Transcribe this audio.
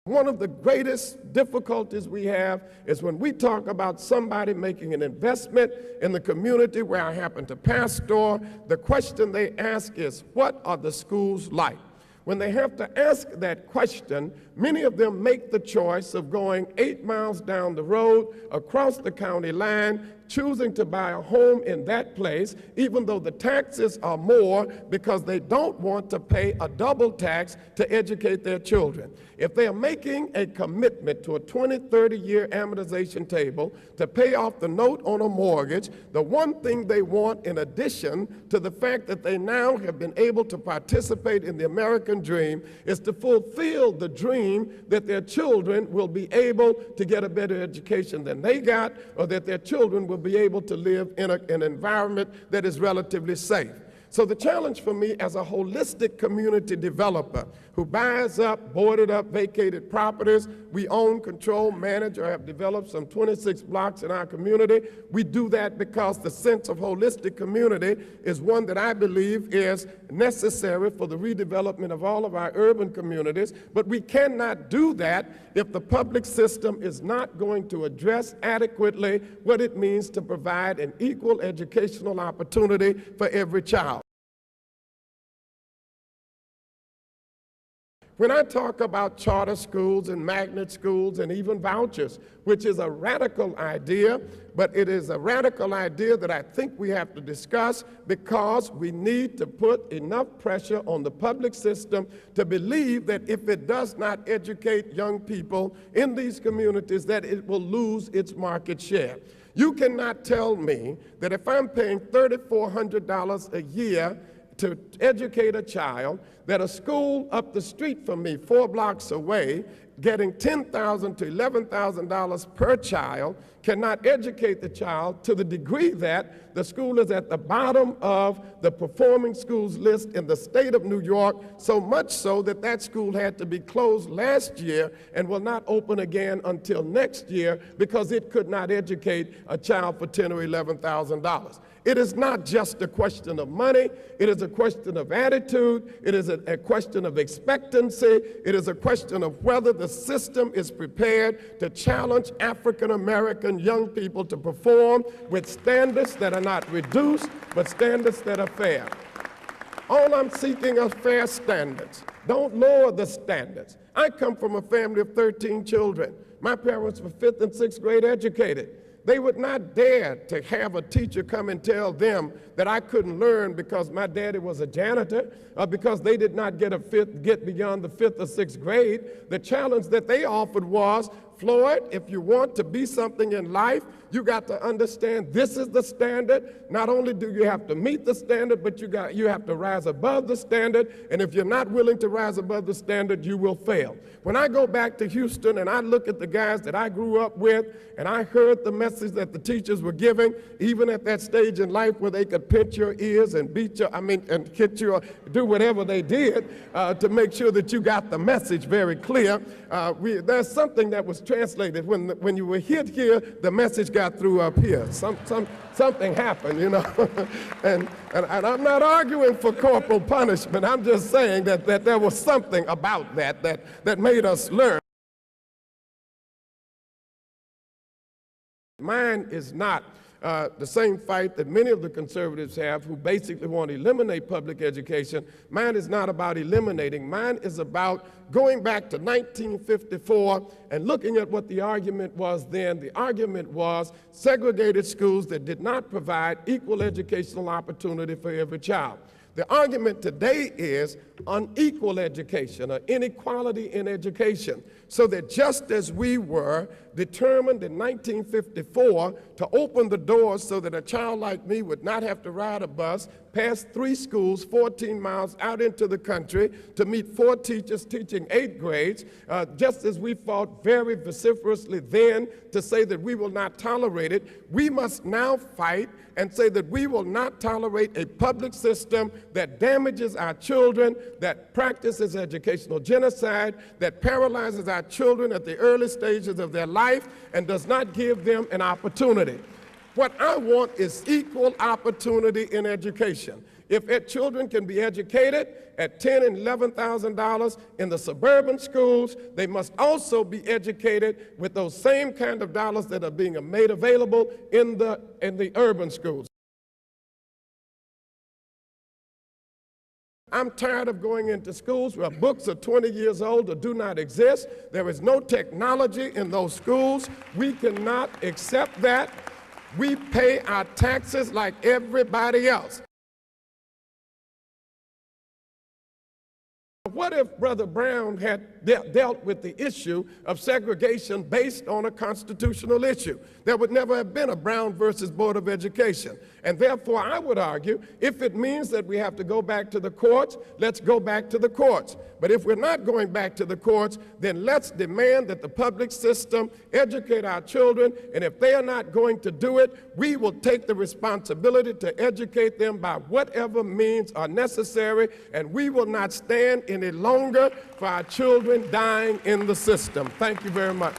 One of the greatest difficulties we have is when we talk about somebody making an investment in the community where I happen to pastor, the question they ask is, what are the schools like? When they have to ask that question, many of them make the choice of going 8 miles down the road, across the county line, choosing to buy a home in that place, even though the taxes are more, because they don't want to pay a double tax to educate their children. If they are making a commitment to a 20, 30-year amortization table to pay off the note on a mortgage, the one thing they want, in addition to the fact that they now have been able to participate in the American dream, is to fulfill the dream that their children will be able to get a better education than they got, or that their children will be able to live in an environment that is relatively safe. So the challenge for me as a holistic community developer who buys up, boarded up, vacated properties, we own, control, manage, or have developed some 26 blocks in our community. We do that because the sense of holistic community is one that I believe is necessary for the redevelopment of all of our urban communities, but we cannot do that if the public system is not going to address adequately what it means to provide an equal educational opportunity for every child. When I talk about charter schools and magnet schools and even vouchers, which is a radical idea, but it is a radical idea that I think we have to discuss because we need to put enough pressure on the public system to believe that if it does not educate young people in these communities, that it will lose its market share. You cannot tell me that if I'm paying $3,400 a year to educate a child, that a school up the street from me, 4 blocks away, getting $10,000 to $11,000 per child, cannot educate the child to the degree that the school is at the bottom of the performing schools list in the state of New York, so much so that that school had to be closed last year and will not open again until next year because it could not educate a child for $10,000 or $11,000. It is not just a question of money, it is a question of attitude, it is a question of expectancy, it is a question of whether the system is prepared to challenge African American young people to perform with standards that are not reduced, but standards that are fair. All I'm seeking are fair standards. Don't lower the standards. I come from a family of 13 children. My parents were 5th and 6th grade educated. They would not dare to have a teacher come and tell them that I couldn't learn because my daddy was a janitor or because they did not get beyond the 5th or 6th grade. The challenge that they offered was, Floyd, if you want to be something in life, you got to understand this is the standard. Not only do you have to meet the standard, but you have to rise above the standard. And if you're not willing to rise above the standard, you will fail. When I go back to Houston and I look at the guys that I grew up with, and I heard the message that the teachers were giving, even at that stage in life where they could pinch your ears and and hit you or do whatever they did to make sure that you got the message very clear. There's something that was translated. When you were hit here, the message got through up here. Something happened, you know. and I'm not arguing for corporal punishment. I'm just saying that there was something about that made us learn. Mine is not the same fight that many of the conservatives have who basically want to eliminate public education. Mine is not about eliminating. Mine is about going back to 1954 and looking at what the argument was then. The argument was segregated schools that did not provide equal educational opportunity for every child. The argument today is unequal education or inequality in education, so that just as we were determined in 1954 to open the doors so that a child like me would not have to ride a bus past 3 schools 14 miles out into the country to meet 4 teachers teaching 8 grades, just as we fought very vociferously then to say that we will not tolerate it, we must now fight and say that we will not tolerate a public system that damages our children, that practices educational genocide, that paralyzes our children at the early stages of their life and does not give them an opportunity. What I want is equal opportunity in education. If children can be educated at $10,000 and $11,000 in the suburban schools, they must also be educated with those same kind of dollars that are being made available in the urban schools. I'm tired of going into schools where books are 20 years old or do not exist. There is no technology in those schools. We cannot accept that. We pay our taxes like everybody else. What if Brother Brown had dealt with the issue of segregation based on a constitutional issue? There would never have been a Brown versus Board of Education. And therefore, I would argue, if it means that we have to go back to the courts, let's go back to the courts. But if we're not going back to the courts, then let's demand that the public system educate our children, and if they are not going to do it, we will take the responsibility to educate them by whatever means are necessary, and we will not stand any longer for our children dying in the system. Thank you very much.